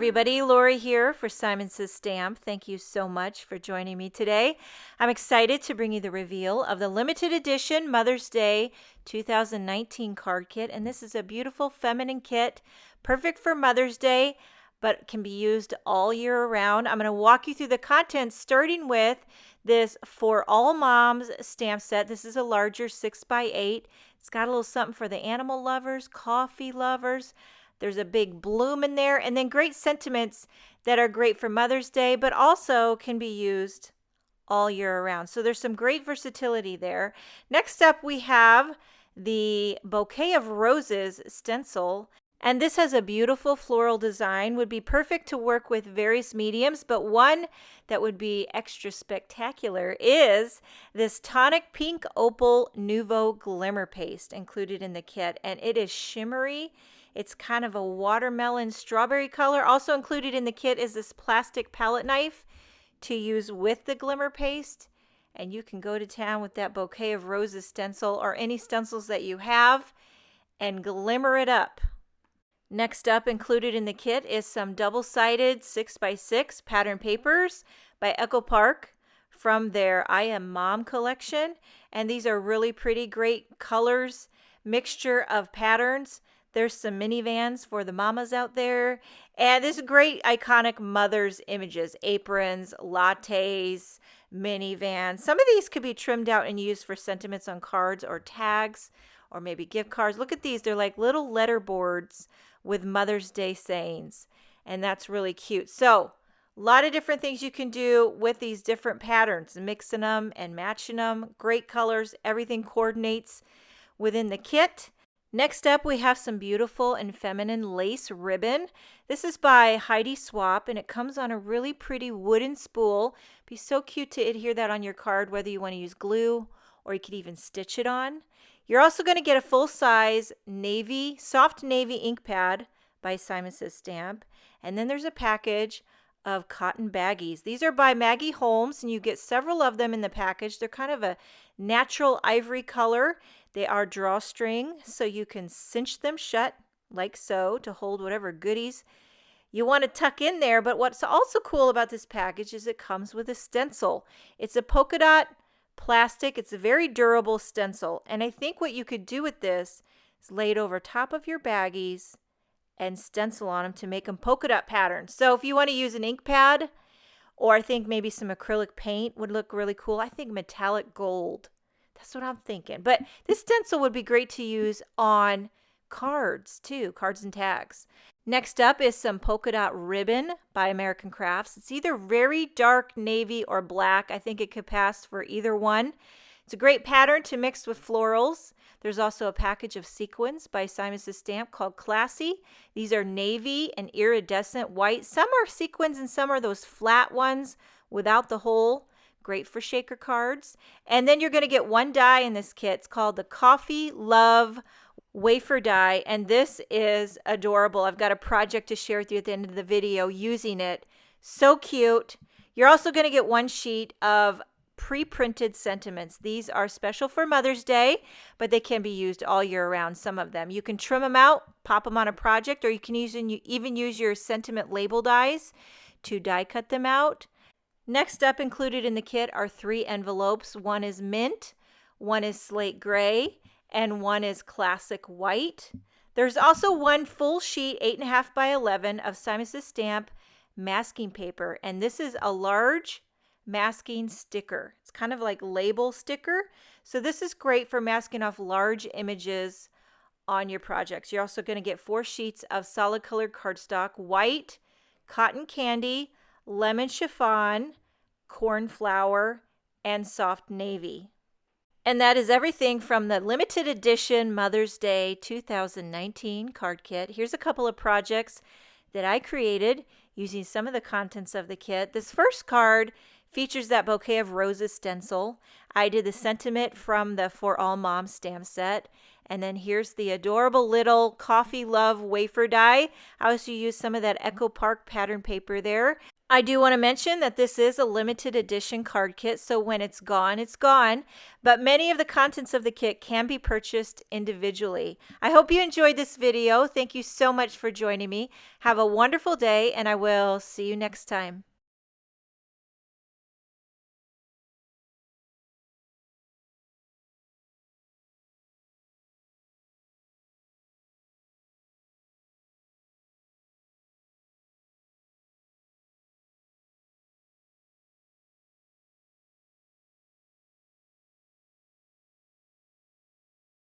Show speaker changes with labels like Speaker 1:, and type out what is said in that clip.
Speaker 1: everybody. Laura here for Simon Says Stamp. Thank you so much for joining me today. I'm excited to bring you the reveal of the limited edition Mother's Day 2019 card kit. And this is a beautiful feminine kit, perfect for Mother's Day, but can be used all year around. I'm going to walk you through the contents, starting with this For All Moms stamp set. This is a larger 6x8. It's got a little something for the animal lovers, coffee lovers. There's a big bloom in there, and then great sentiments that are great for Mother's Day, but also can be used all year around. So there's some great versatility there. Next up, we have the Bouquet of Roses stencil. And this has a beautiful floral design, would be perfect to work with various mediums, but one that would be extra spectacular is this tonic pink opal Nouveau glimmer paste included in the kit, and it is shimmery. It's kind of a watermelon strawberry color. Also included in the kit is this plastic palette knife to use with the glimmer paste, and you can go to town with that Bouquet of Roses stencil or any stencils that you have and glimmer it up. Next up, included in the kit is some double-sided 6x6 pattern papers by Echo Park from their I Am Mom collection. And these are really pretty, great colors, mixture of patterns. There's some minivans for the mamas out there. And this great iconic mother's images, aprons, lattes, minivans. Some of these could be trimmed out and used for sentiments on cards or tags or maybe gift cards. Look at these. They're like little letter boards with Mother's Day sayings, and that's really cute. So a lot of different things you can do with these different patterns, mixing them and matching them. Great colors. Everything coordinates within the kit. Next up, we have some beautiful and feminine lace ribbon. This is by Heidi Swap, and it comes on a really pretty wooden spool. It'd be so cute to adhere that on your card, whether you want to use glue or you could even stitch it on. You're also going to get a full-size navy, soft navy ink pad by Simon Says Stamp. And then there's a package of cotton baggies. These are by Maggie Holmes, and you get several of them in the package. They're kind of a natural ivory color. They are drawstring, so you can cinch them shut like so to hold whatever goodies you want to tuck in there. But what's also cool about this package is it comes with a stencil. It's a polka dot plastic. It's a very durable stencil, and I think what you could do with this is lay it over top of your baggies and stencil on them to make them polka dot patterns. So if you want to use an ink pad, or I think maybe some acrylic paint would look really cool. I think metallic gold. That's what I'm thinking. But this stencil would be great to use on cards too, cards and tags. Next up is some polka dot ribbon by American Crafts. It's either very dark navy or black. I think it could pass for either one. It's a great pattern to mix with florals. There's also a package of sequins by Simon Says Stamp called Classy. These are navy and iridescent white. Some are sequins and some are those flat ones without the hole. Great for shaker cards. And then you're going to get one die in this kit. It's called the Coffee Love wafer die, and this is adorable. I've got a project to share with you at the end of the video using it. So cute. You're also going to get one sheet of pre-printed sentiments. These are special for Mother's Day, but they can be used all year round, some of them. You can trim them out, pop them on a project, or you can even use your sentiment label dies to die cut them out. Next up, included in the kit are 3 envelopes. One is mint, one is slate gray, and one is classic white. There's also one full sheet, 8.5 by 11, of Simon Says Stamp masking paper, and this is a large masking sticker. It's kind of like label sticker, so this is great for masking off large images on your projects. You're also going to get 4 sheets of solid colored cardstock, white, cotton candy, lemon chiffon, cornflower, and soft navy. And that is everything from the limited edition Mother's Day 2019 card kit. Here's a couple of projects that I created using some of the contents of the kit. This first card features that Bouquet of Roses stencil. I did the sentiment from the For All Moms stamp set. And then here's the adorable little Coffee Love wafer die. I also used some of that Echo Park pattern paper there. I do want to mention that this is a limited edition card kit, so when it's gone, it's gone. But many of the contents of the kit can be purchased individually. I hope you enjoyed this video. Thank you so much for joining me. Have a wonderful day, and I will see you next time.